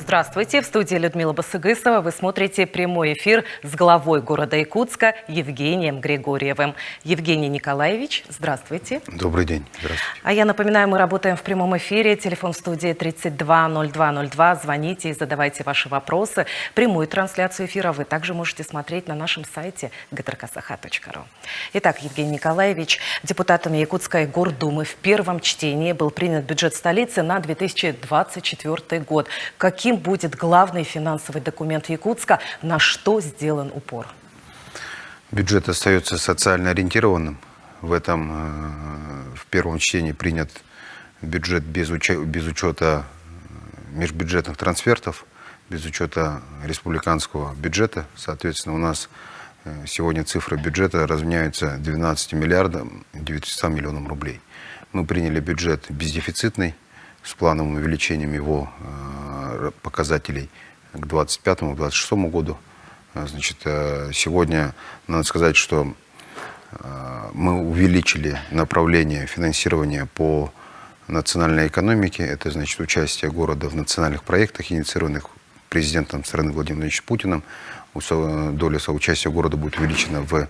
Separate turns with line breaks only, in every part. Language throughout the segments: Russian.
Здравствуйте, в студии Людмила Басыгысова. Вы смотрите прямой эфир с главой города Якутска Евгением Григорьевым. Евгений Николаевич, здравствуйте.
Добрый день. Здравствуйте.
А я напоминаю, мы работаем в прямом эфире. Телефон в студии 320202. Звоните и задавайте ваши вопросы. Прямую трансляцию эфира вы также можете смотреть на нашем сайте gtrksaha.ru. Итак, Евгений Николаевич, депутатами Якутской гордумы в первом чтении был принят бюджет столицы на 2024 год. Каким будет главный финансовый документ Якутска, на что сделан упор?
Бюджет остается социально ориентированным. В этом в первом чтении принят бюджет без учета межбюджетных трансфертов, без учета республиканского бюджета. Соответственно, у нас сегодня цифры бюджета равняются 12 миллиардам 900 миллионам рублей. Мы приняли бюджет бездефицитный, с плановым увеличением его показателей к 2025-2026 году. Значит, сегодня надо сказать, что мы увеличили направление финансирования по национальной экономике. Это значит участие города в национальных проектах, инициированных президентом страны Владимиром Владимировичем Путиным. Доля соучастия города будет увеличена в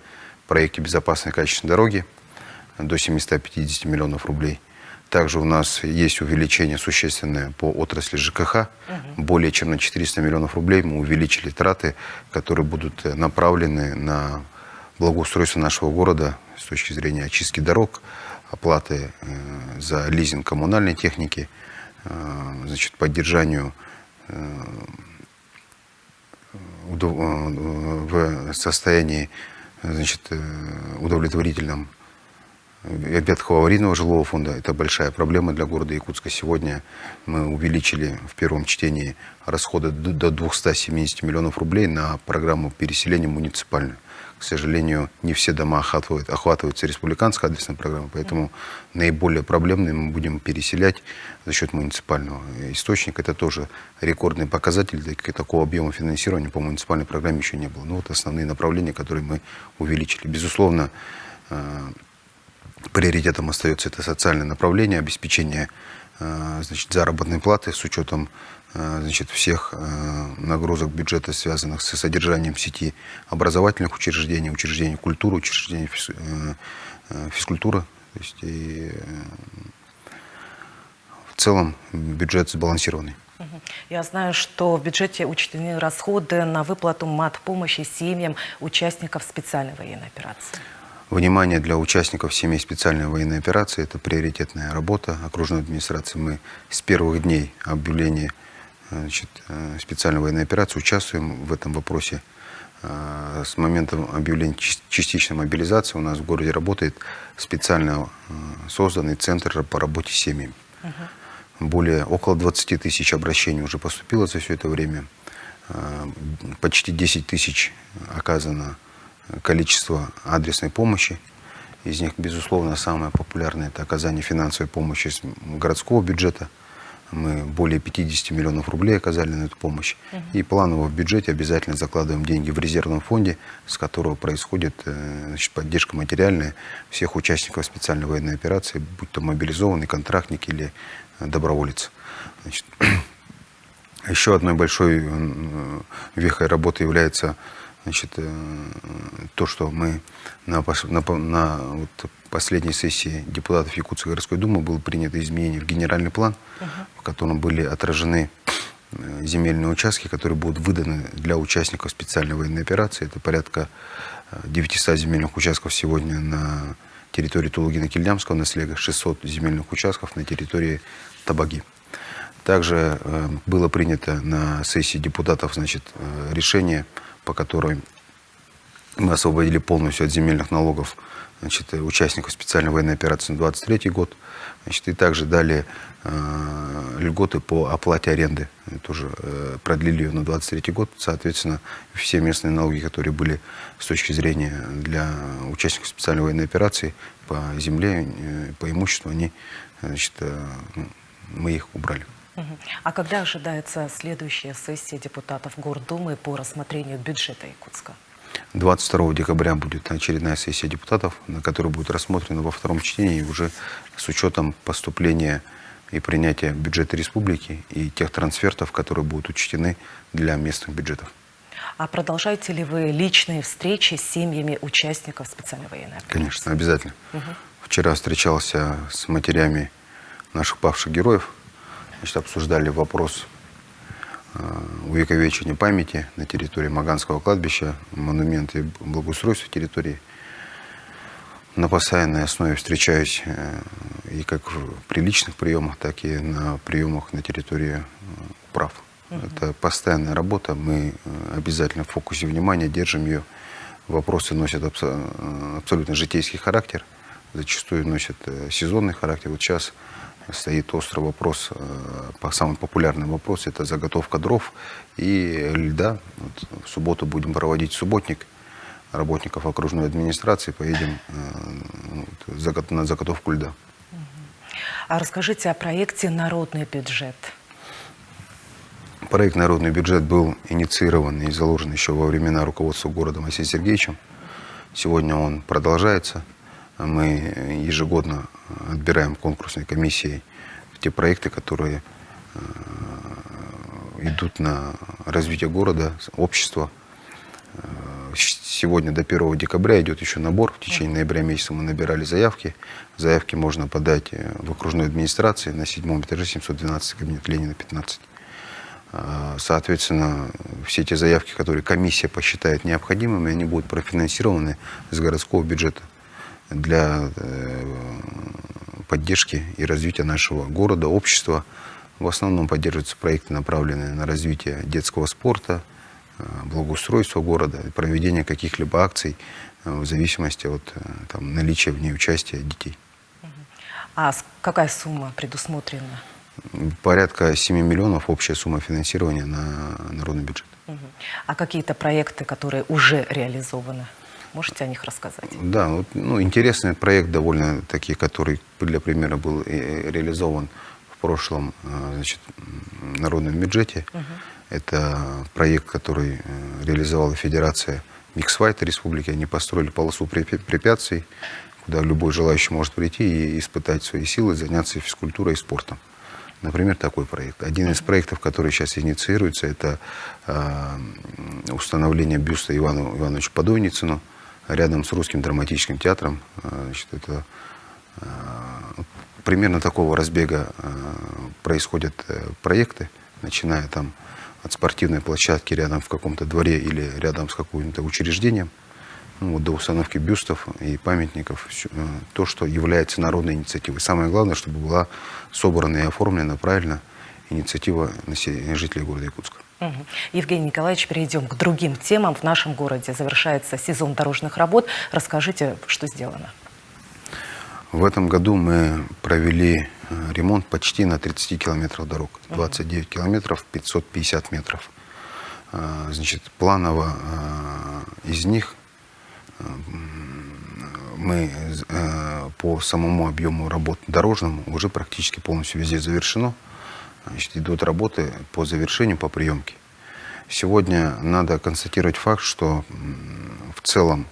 проекте безопасной и качественной дороги до 750 миллионов рублей. Также у нас есть увеличение существенное по отрасли ЖКХ. Более чем на 400 миллионов рублей мы увеличили траты, которые будут направлены на благоустройство нашего города с точки зрения очистки дорог, оплаты за лизинг коммунальной техники, значит, поддержанию в состоянии, значит, удовлетворительном ветхого аварийного жилого фонда. Это большая проблема для города Якутска. Сегодня мы увеличили в первом чтении расходы до 270 миллионов рублей на программу переселения муниципальную. К сожалению, не все дома охватываются республиканской адресной программой, поэтому наиболее проблемные мы будем переселять за счет муниципального источника. Это тоже рекордный показатель. Такого объема финансирования по муниципальной программе еще не было. Ну, вот основные направления, которые мы увеличили. Безусловно, приоритетом остается это социальное направление, обеспечение, значит, заработной платы с учетом, значит, всех нагрузок бюджета, связанных с содержанием сети образовательных учреждений, учреждений культуры, учреждений физкультуры. То есть, и в целом бюджет сбалансированный.
Я знаю, что в бюджете учтены расходы на выплату мат-помощи семьям участников специальной военной операции.
Внимание для участников семей специальной военной операции – это приоритетная работа окружной администрации. Мы с первых дней объявления, значит, специальной военной операции участвуем в этом вопросе. С момента объявления частичной мобилизации у нас в городе работает специально созданный центр по работе с семьями. Около 20 тысяч обращений уже поступило за все это время. Почти 10 тысяч оказано количество адресной помощи. Из них, безусловно, самое популярное – это оказание финансовой помощи из городского бюджета. Мы более 50 миллионов рублей оказали на эту помощь. И планово в бюджете обязательно закладываем деньги в резервном фонде, с которого происходит, значит, поддержка материальная всех участников специальной военной операции, будь то мобилизованный контрактник или доброволец. Значит, еще одной большой вехой работы является, значит, то, что мы на последней сессии депутатов Якутской городской думы было принято изменение в генеральный план, в котором были отражены земельные участки, которые будут выданы для участников специальной военной операции. Это порядка 900 земельных участков сегодня на территории Тулугина-Кильдямского наследия, 600 земельных участков на территории Табаги. Также было принято на сессии депутатов, значит, решение, по которой мы освободили полностью от земельных налогов, значит, участников специальной военной операции на 2023 год. Значит, и также дали льготы по оплате аренды. Тоже продлили ее на 2023 год. Соответственно, все местные налоги, которые были с точки зрения для участников специальной военной операции по земле, по имуществу, они, значит, мы их убрали.
А когда ожидается следующая сессия депутатов Гордумы по рассмотрению бюджета Якутска?
22 декабря будет очередная сессия депутатов, на которой будет рассмотрено во втором чтении уже с учетом поступления и принятия бюджета республики и тех трансфертов, которые будут учтены для местных бюджетов.
А продолжаете ли вы личные встречи с семьями участников специальной военной операции?
Конечно, обязательно. Вчера встречался с матерями наших павших героев. Значит, обсуждали вопрос увековечения памяти на территории Маганского кладбища, монументы благоустройства территории. На постоянной основе встречаюсь и как при личных приемах, так и на приемах на территории управ. Это постоянная работа, мы обязательно в фокусе внимания держим ее. Вопросы носят абсолютно житейский характер, зачастую носят сезонный характер. Вот сейчас стоит острый вопрос, самый популярный вопрос, это заготовка дров и льда. Вот в субботу будем проводить субботник работников окружной администрации, поедем на заготовку льда.
А расскажите о проекте «Народный бюджет».
Проект «Народный бюджет» был инициирован и заложен еще во времена руководства городом Василием Сергеевичем. Сегодня он продолжается. Мы ежегодно отбираем конкурсной комиссией те проекты, которые идут на развитие города, общества. Сегодня до 1 декабря идет еще набор. В течение ноября месяца мы набирали заявки. Заявки можно подать в окружной администрации на 7 этаже, 712, кабинет Ленина, 15. Соответственно, все те заявки, которые комиссия посчитает необходимыми, они будут профинансированы с городского бюджета для поддержки и развития нашего города, общества. В основном поддерживаются проекты, направленные на развитие детского спорта, благоустройство города, проведение каких-либо акций в зависимости от наличия в ней участия детей.
А какая сумма предусмотрена?
Порядка 7 миллионов общая сумма финансирования на народный бюджет.
А какие-то проекты, которые уже реализованы? Можете о них рассказать?
Да, вот, интересный проект довольно-таки, который, для примера, был реализован в прошлом народном бюджете. Это проект, который реализовала Федерация Миксфайта Республики. Они построили полосу препятствий, куда любой желающий может прийти и испытать свои силы, заняться физкультурой и спортом. Например, такой проект. Один из проектов, который сейчас инициируется, это установление бюста Ивану Ивановичу Подойницыну рядом с Русским драматическим театром. Значит, это примерно такого разбега происходят проекты, начиная там от спортивной площадки рядом в каком-то дворе или рядом с каким-то учреждением, до установки бюстов и памятников, то, что является народной инициативой. Самое главное, чтобы была собрана и оформлена правильно инициатива жителей города Якутска.
Евгений Николаевич, перейдем к другим темам. В нашем городе завершается сезон дорожных работ. Расскажите, что сделано.
В этом году мы провели ремонт почти на 30 километров дорог. 29 километров, 550 метров. Значит, планово из них мы по самому объему работ дорожному уже практически полностью везде завершено. Значит, идут работы по завершению, по приемке. Сегодня надо констатировать факт, что в целом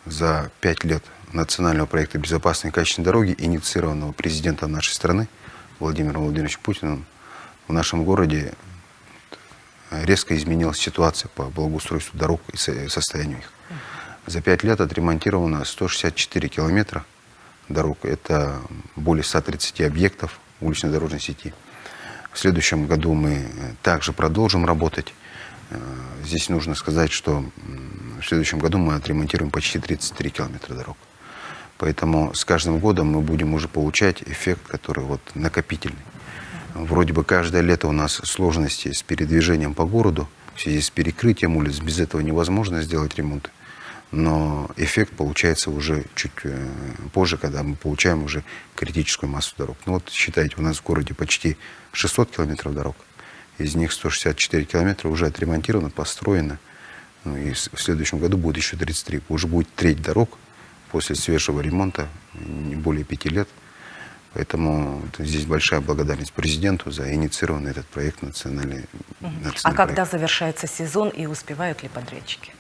за 5 лет национального проекта «Безопасные и качественные дороги», инициированного президентом нашей страны Владимиром Владимировичем Путиным, в нашем городе резко изменилась ситуация по благоустройству дорог и состоянию их. За 5 лет отремонтировано 164 километра дорог. Это более 130 объектов уличной дорожной сети. В следующем году мы также продолжим работать. Здесь нужно сказать, что в следующем году мы отремонтируем почти 33 километра дорог. Поэтому с каждым годом мы будем уже получать эффект, который накопительный. Вроде бы каждое лето у нас сложности с передвижением по городу, в связи с перекрытием улиц. Без этого невозможно сделать ремонт. Но эффект получается уже чуть позже, когда мы получаем уже критическую массу дорог. Считайте, у нас в городе почти 600 километров дорог. Из них 164 километра уже отремонтировано, построено. И в следующем году будет еще 33. Уже будет треть дорог после свежего ремонта, не более 5 лет. Поэтому здесь большая благодарность президенту за инициированный этот проект национальный.
А когда завершается сезон и успевают ли подрядчики?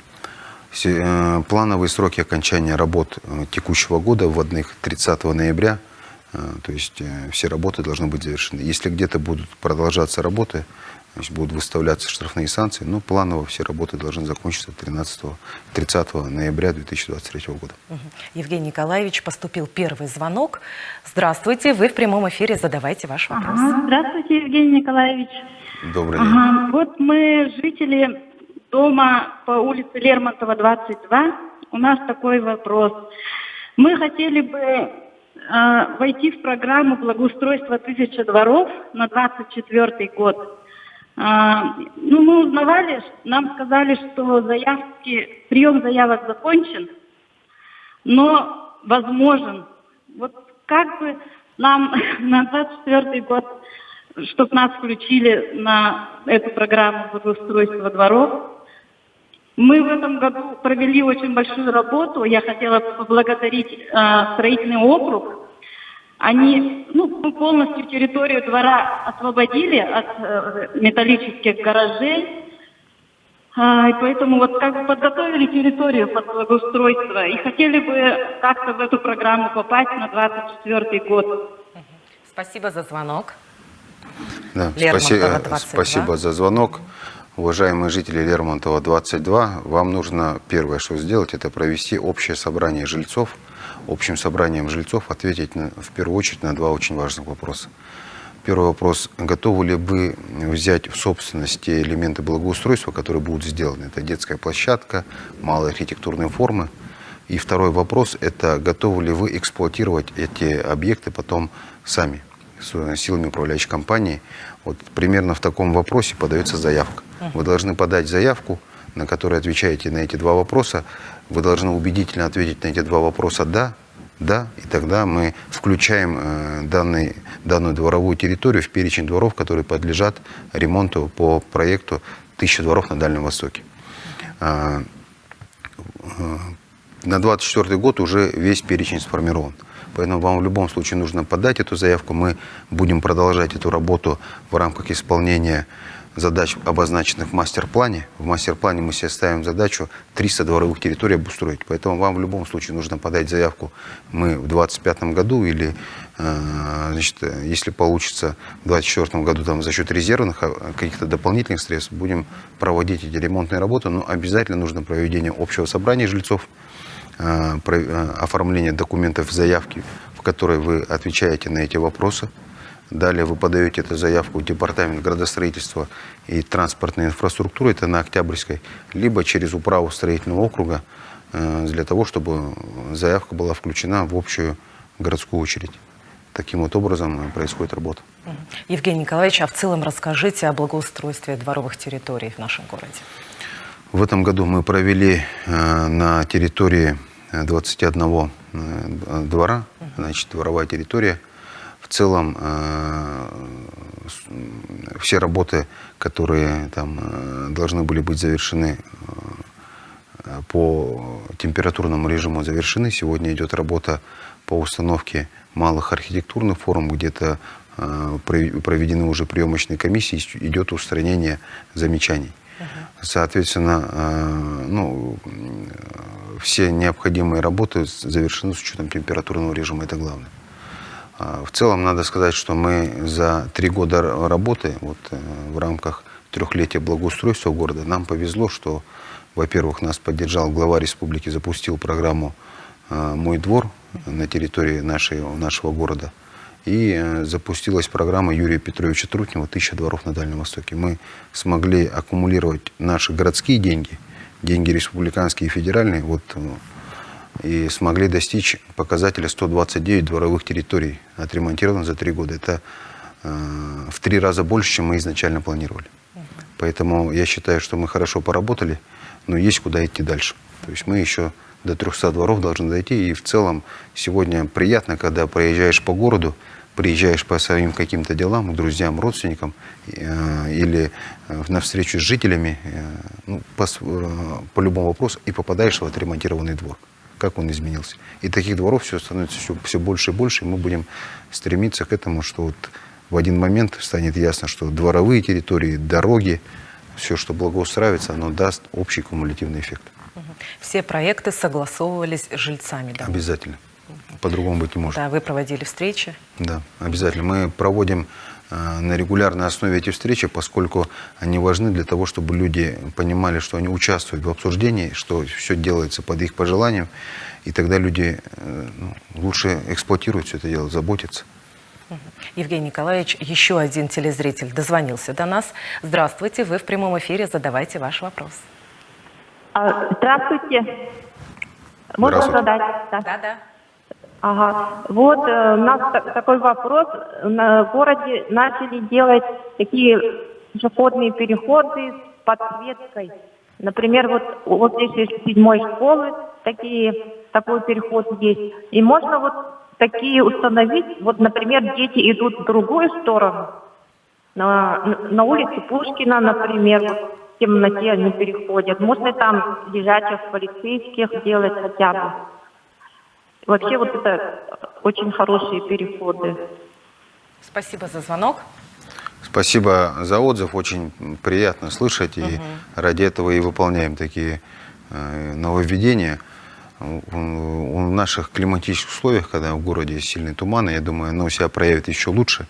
Плановые сроки окончания работ текущего года вводных 30 ноября То есть все работы должны быть завершены. Если где-то будут продолжаться работы, значит, будут выставляться штрафные санкции, но планово все работы должны закончиться 30 ноября 2023 года.
Евгений Николаевич, поступил первый звонок. Здравствуйте, вы в прямом эфире, задавайте ваш вопрос.
Здравствуйте, Евгений Николаевич.
Добрый день.
Вот мы жители дома по улице Лермонтова, 22. У нас такой вопрос. Мы хотели бы войти в программу благоустройства 1000 дворов на 2024 год. Мы узнавали, нам сказали, что прием заявок закончен, но возможен. Вот как бы нам на 2024 год, чтобы нас включили на эту программу благоустройства дворов. Мы в этом году провели очень большую работу. Я хотела поблагодарить строительный округ. Они полностью территорию двора освободили от металлических гаражей. И поэтому подготовили территорию под благоустройство. И хотели бы как-то в эту программу попасть на 2024 год.
Спасибо за звонок.
Да,
Лермонтова, 22.
спасибо за звонок. Уважаемые жители Лермонтова, 22, вам нужно первое, что сделать, это провести общее собрание жильцов. Общим собранием жильцов ответить в первую очередь на два очень важных вопроса. Первый вопрос. Готовы ли вы взять в собственность те элементы благоустройства, которые будут сделаны? Это детская площадка, малые архитектурные формы. И второй вопрос. Это готовы ли вы эксплуатировать эти объекты потом сами, силами управляющей компании? Вот примерно в таком вопросе подается заявка. Вы должны подать заявку, на которую отвечаете на эти два вопроса. Вы должны убедительно ответить на эти два вопроса «да», «да», и тогда мы включаем данную дворовую территорию в перечень дворов, которые подлежат ремонту по проекту 1000 дворов на Дальнем Востоке. На 2024 год уже весь перечень сформирован. Поэтому вам в любом случае нужно подать эту заявку. Мы будем продолжать эту работу в рамках исполнения задач, обозначенных в мастер-плане. В мастер-плане мы себе ставим задачу 300 дворовых территорий обустроить. Поэтому вам в любом случае нужно подать заявку. Мы в 2025 году или, если получится, в 2024 году за счет резервных каких-то дополнительных средств будем проводить эти ремонтные работы. Но обязательно нужно проведение общего собрания жильцов, оформление документов заявки, в которой вы отвечаете на эти вопросы. Далее вы подаете эту заявку в Департамент градостроительства и транспортной инфраструктуры, это на Октябрьской, либо через управу строительного округа, для того, чтобы заявка была включена в общую городскую очередь. Таким вот образом происходит работа.
Евгений Николаевич, а в целом расскажите о благоустройстве дворовых территорий в нашем городе.
В этом году мы провели на территории 21 двора, дворовая территория. В целом все работы, которые там должны были быть завершены по температурному режиму, завершены. Сегодня идет работа по установке малых архитектурных форм, где-то проведены уже приемочные комиссии, идет устранение замечаний. Соответственно, все необходимые работы завершены с учетом температурного режима, это главное. В целом, надо сказать, что мы за 3 года работы в рамках трехлетия благоустройства города, нам повезло, что, во-первых, нас поддержал глава республики, запустил программу «Мой двор» на территории нашего города. И запустилась программа Юрия Петровича Трутнева «1000 дворов на Дальнем Востоке». Мы смогли аккумулировать наши городские деньги республиканские и федеральные, и смогли достичь показателя 129 дворовых территорий, отремонтировано за 3 года. Это в 3 раза больше, чем мы изначально планировали. Поэтому я считаю, что мы хорошо поработали, но есть куда идти дальше. То есть мы еще до 300 дворов должны дойти. И в целом сегодня приятно, когда проезжаешь по городу, приезжаешь по своим каким-то делам, к друзьям, родственникам, или на встречу с жителями, по любому вопросу, и попадаешь в отремонтированный двор. Как он изменился. И таких дворов все становится все больше и больше. И мы будем стремиться к этому, что в один момент станет ясно, что дворовые территории, дороги, все, что благоустраивается, оно даст общий кумулятивный эффект.
Все проекты согласовывались с жильцами. Да?
Обязательно. по-другому быть не может.
Да, вы проводили встречи.
Да, обязательно. Мы проводим на регулярной основе эти встречи, поскольку они важны для того, чтобы люди понимали, что они участвуют в обсуждении, что все делается под их пожеланием, и тогда люди лучше эксплуатируют все это дело, заботятся.
Евгений Николаевич, еще один телезритель дозвонился до нас. Здравствуйте, вы в прямом эфире, задавайте ваш вопрос.
Здравствуйте. Можно
Здравствуйте.
задать?
Да.
Ага. Вот у нас такой вопрос. На городе начали делать такие пешеходные переходы с подсветкой. Например, вот здесь есть 7-й школы, такой переход есть. И можно вот такие установить, вот, например, дети идут в другую сторону, на улице Пушкина, например, вот, в темноте они переходят. Можно там лежачих полицейских делать хотя бы. Вообще вот это очень хорошие переходы.
Спасибо за звонок.
Спасибо за отзыв, очень приятно слышать, и ради этого и выполняем такие нововведения. В наших климатических условиях, когда в городе есть сильный туман, я думаю, оно себя проявит еще лучше.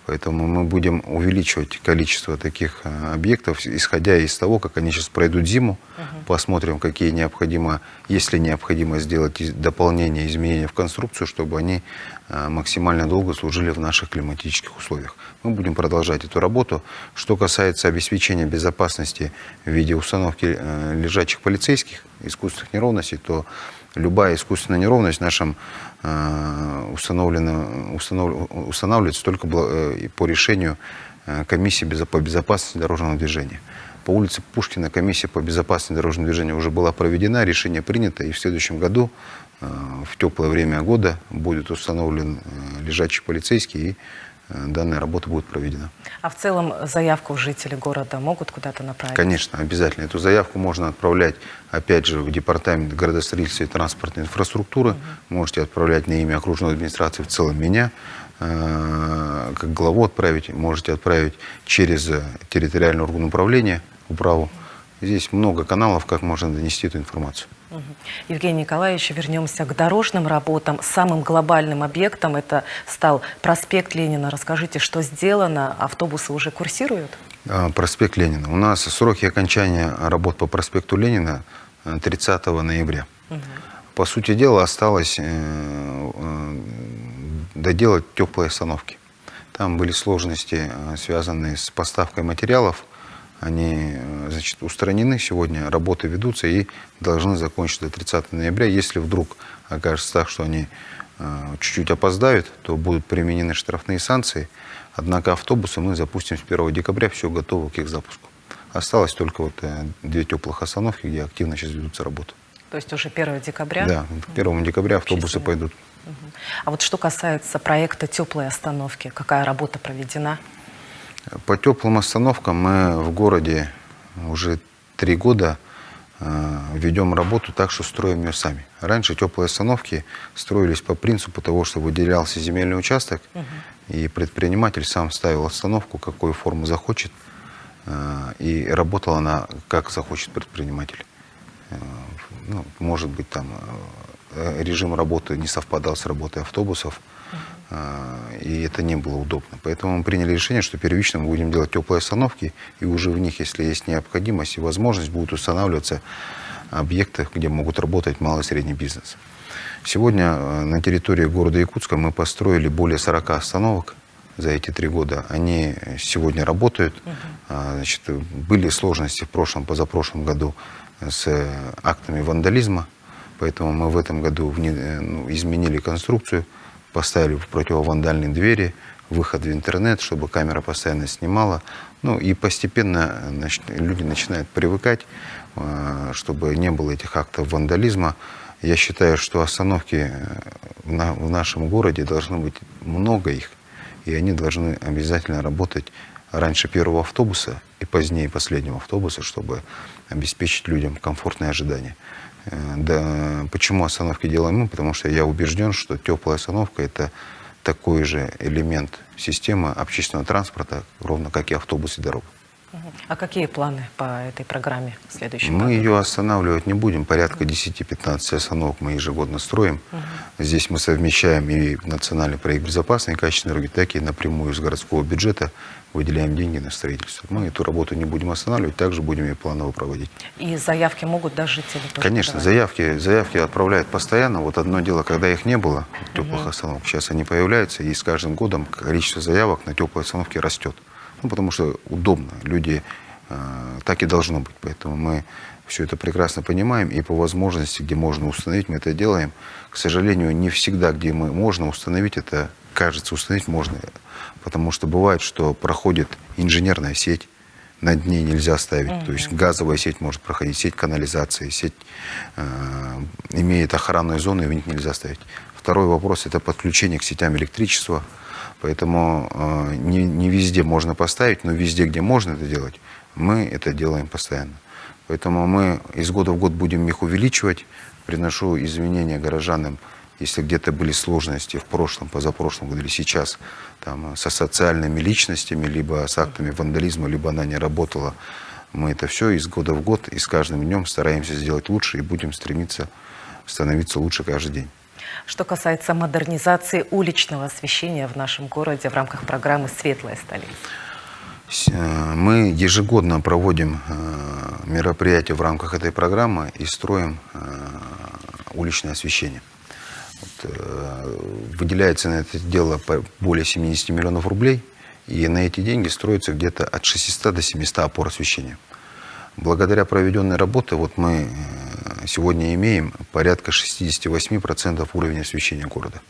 Поэтому мы будем увеличивать количество таких объектов, исходя из того, как они сейчас пройдут зиму. Посмотрим, какие необходимо, если необходимо сделать дополнения, изменения в конструкцию, чтобы они максимально долго служили в наших климатических условиях. Мы будем продолжать эту работу. Что касается обеспечения безопасности в виде установки лежачих полицейских, искусственных неровностей, то любая искусственная неровность в нашем устанавливается только по решению комиссии по безопасности дорожного движения. По улице Пушкина комиссия по безопасности дорожного движения уже была проведена, решение принято, и в следующем году, в теплое время года, будет установлен лежачий полицейский, и данная работа будет проведена.
А в целом заявку жители города могут куда-то направить?
Конечно, обязательно. Эту заявку можно отправлять, опять же, в департамент градостроительства и транспортной инфраструктуры. Можете отправлять на имя окружной администрации в целом меня, как главу отправить. Можете отправить через территориальный орган управления, управу. Здесь много каналов, как можно донести эту информацию.
Евгений Николаевич, вернемся к дорожным работам. Самым глобальным объектом это стал проспект Ленина. Расскажите, что сделано? Автобусы уже курсируют?
Проспект Ленина. У нас сроки окончания работ по проспекту Ленина 30 ноября. По сути дела, осталось доделать теплые остановки. Там были сложности, связанные с поставкой материалов. Они, значит, устранены сегодня, работы ведутся и должны закончиться до 30 ноября. Если вдруг окажется так, что они чуть-чуть опоздают, то будут применены штрафные санкции. Однако автобусы мы запустим с 1 декабря, все готово к их запуску. Осталось только вот 2 теплых остановки, где активно сейчас ведутся работы.
То есть уже 1 декабря?
Да, 1 декабря автобусы пойдут.
А вот что касается проекта теплой остановки, какая работа проведена?
По теплым остановкам мы в городе уже 3 года ведем работу так, что строим ее сами. Раньше теплые остановки строились по принципу того, что выделялся земельный участок, и предприниматель сам ставил остановку, какую форму захочет, и работала она, как захочет предприниматель. Ну, может быть, там режим работы не совпадал с работой автобусов, и это не было удобно. Поэтому мы приняли решение, что первично мы будем делать теплые остановки, и уже в них, если есть необходимость и возможность, будут устанавливаться объекты, где могут работать малый и средний бизнес. Сегодня на территории города Якутска мы построили более 40 остановок за эти 3 года. Они сегодня работают. Значит, были сложности в прошлом, позапрошлом году с актами вандализма, поэтому мы в этом году изменили конструкцию, поставили в противовандальные двери, выход в интернет, чтобы камера постоянно снимала. Ну и постепенно люди начинают привыкать, чтобы не было этих актов вандализма. Я считаю, что остановки в нашем городе должно быть много их, и они должны обязательно работать раньше первого автобуса и позднее последнего автобуса, чтобы обеспечить людям комфортное ожидание. Да, почему остановки делаем мы? Потому что я убежден, что теплая остановка – это такой же элемент системы общественного транспорта, ровно как и автобус и дорога.
А какие планы по этой программе в следующем
Мы
году?
ее останавливать не будем. Порядка 10-15 остановок мы ежегодно строим. Здесь мы совмещаем и национальный проект безопасной и качественной дороги, так и напрямую из городского бюджета выделяем деньги на строительство. Мы эту работу не будем останавливать, также будем ее планово проводить.
И заявки могут даже жители тоже
Конечно,
подавать?
заявки отправляют постоянно. Вот одно дело, когда их не было, теплых остановок, сейчас они появляются, и с каждым годом количество заявок на теплые остановки растет. Ну, потому что удобно, люди так и должно быть. Поэтому мы все это прекрасно понимаем, и по возможности, где можно установить, мы это делаем. К сожалению, не всегда, где мы можно установить, это, кажется, установить можно. Потому что бывает, что проходит инженерная сеть, над ней нельзя ставить. То есть газовая сеть может проходить, сеть канализации, сеть имеет охранную зону, и в них нельзя ставить. Второй вопрос – это подключение к сетям электричества. Поэтому не везде можно поставить, но везде, где можно это делать, мы это делаем постоянно. Поэтому мы из года в год будем их увеличивать. Приношу извинения горожанам, если где-то были сложности в прошлом, позапрошлом году или сейчас там, со социальными личностями, либо с актами вандализма, либо она не работала. Мы это все из года в год и с каждым днем стараемся сделать лучше и будем стремиться становиться лучше каждый день.
Что касается модернизации уличного освещения в нашем городе в рамках программы «Светлая столица».
Мы ежегодно проводим мероприятия в рамках этой программы и строим уличное освещение. Выделяется на это дело более 70 миллионов рублей, и на эти деньги строится где-то от 600 до 700 опор освещения. Благодаря проведенной работе вот мы сегодня имеем порядка 68% уровня освещения города.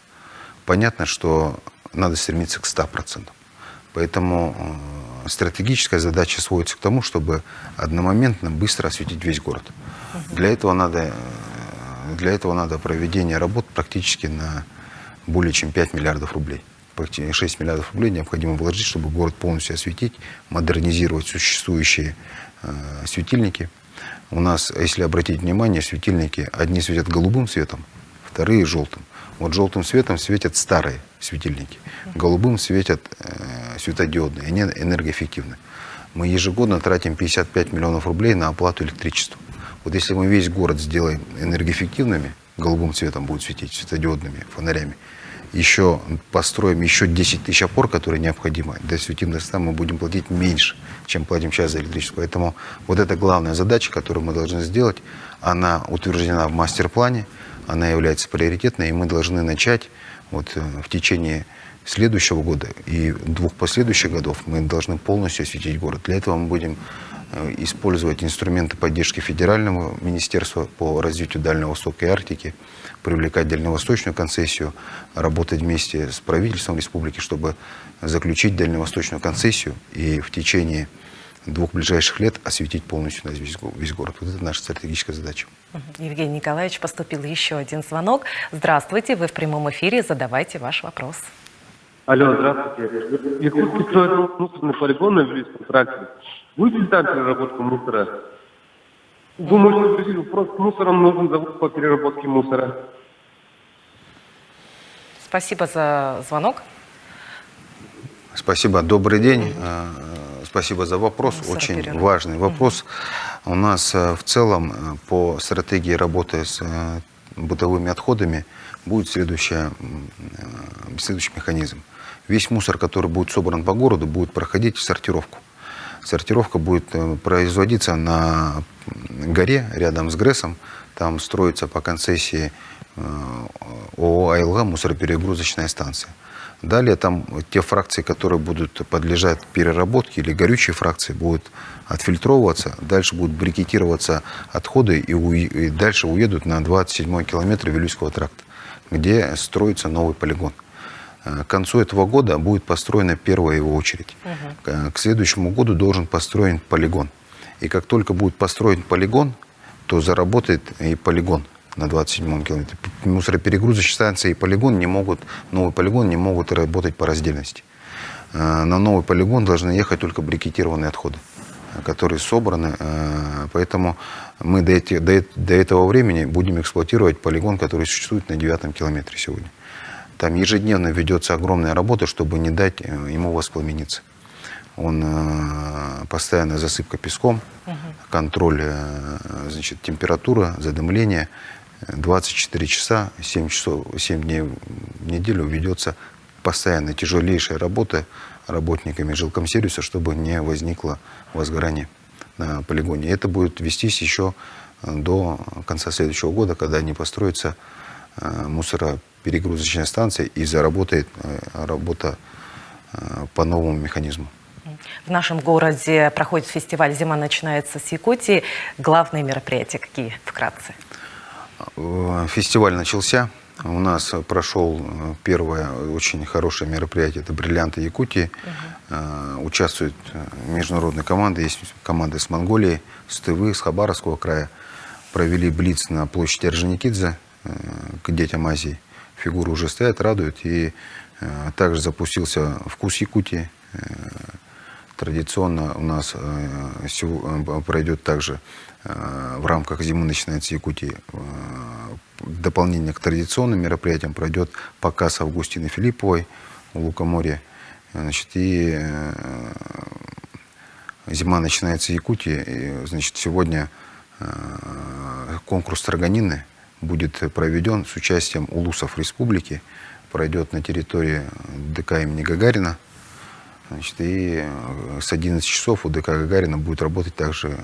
Понятно, что надо стремиться к 100%. Поэтому стратегическая задача сводится к тому, чтобы одномоментно быстро осветить весь город. Для этого надо проведение работ практически на более чем 5 миллиардов рублей. 6 миллиардов рублей необходимо вложить, чтобы город полностью осветить, модернизировать существующие светильники. У нас, если обратить внимание, светильники одни светят голубым светом, вторые желтым. Вот желтым светом светят старые светильники, голубым светят светодиодные, они энергоэффективны. Мы ежегодно тратим 55 миллионов рублей на оплату электричества. Вот если мы весь город сделаем энергоэффективными, голубым цветом будут светить, светодиодными фонарями, еще построим еще 10 тысяч опор, которые необходимы, для светильных ста мы будем платить меньше, чем платим сейчас за электричество. Поэтому вот это главная задача, которую мы должны сделать, она утверждена в мастер-плане, она является приоритетной, и мы должны начать вот в течение следующего года и 2 последующих годов мы должны полностью осветить город. Для этого мы будем использовать инструменты поддержки Федерального министерства по развитию Дальнего Востока и Арктики, привлекать дальневосточную концессию, работать вместе с правительством республики, чтобы заключить дальневосточную концессию и в течение 2 ближайших лет осветить полностью весь город. Вот это наша стратегическая задача.
Евгений Николаевич, поступил еще один звонок. Здравствуйте, вы в прямом эфире, задавайте ваш вопрос.
Алло, здравствуйте. Якутский строит мусорный полигон на Вилюйском тракте. Будет ли там переработка мусора? Думаю, что вопрос с мусором нужен завод по переработке мусора.
Спасибо за звонок.
Спасибо, добрый день. Спасибо за вопрос, очень важный вопрос. У нас в целом по стратегии работы с бытовыми отходами будет следующий механизм. Весь мусор, который будет собран по городу, будет проходить в сортировку. Сортировка будет производиться на горе рядом с ГРЭСом. Там строится по концессии ООО «АЛГ» мусороперегрузочная станция. Далее там те фракции, которые будут подлежать переработке, или горючие фракции, будут отфильтровываться. Дальше будут брикетироваться отходы и дальше уедут на 27-й километр Вилюйского тракта, где строится новый полигон. К концу этого года будет построена первая его очередь. К следующему году должен построен полигон. И как только будет построен полигон, то заработает и полигон на 27-м километре. Мусороперегрузочные станции и полигон новый полигон не могут работать по раздельности. На новый полигон должны ехать только брикетированные отходы, которые собраны. Поэтому мы до этого времени будем эксплуатировать полигон, который существует на 9-м километре сегодня. Там ежедневно ведется огромная работа, чтобы не дать ему воспламениться. постоянная засыпка песком, контроль значит, температура, задымление. 24 часа, 7 дней в неделю ведется постоянно тяжелейшая работа работниками жилкомсервиса, чтобы не возникло возгорание на полигоне. И это будет вестись еще до конца следующего года, когда не построится мусороперегрузочная станция и заработает работа по новому механизму.
В нашем городе проходит фестиваль «Зима начинается с Якутии». Главные мероприятия какие вкратце?
Фестиваль начался. У нас прошел первое очень хорошее мероприятие. Это «Бриллианты Якутии». Участвуют международные команды. Есть команды с Монголии, с Тывы, с Хабаровского края. Провели блиц на площади Орджоникидзе к детям Азии. Фигуры уже стоят, радуют. И также запустился «Вкус Якутии». Традиционно у нас пройдет также в рамках «Зимы начинается Якутии» дополнение к традиционным мероприятиям пройдет показ Августины Филипповой у Лукоморья. Значит, и «Зима начинается Якутии». И, значит, сегодня конкурс строганины будет проведен с участием улусов республики. Пройдет на территории ДК имени Гагарина. Значит, и с 11 часов у ДК Гагарина будет работать также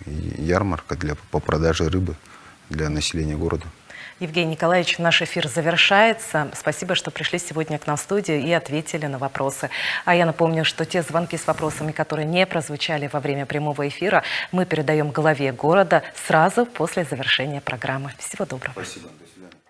ярмарка по продаже рыбы для населения города.
Евгений Николаевич, наш эфир завершается. Спасибо, что пришли сегодня к нам в студию и ответили на вопросы. А я напомню, что те звонки с вопросами, которые не прозвучали во время прямого эфира, мы передаем главе города сразу после завершения программы. Всего доброго.
Спасибо. До свидания.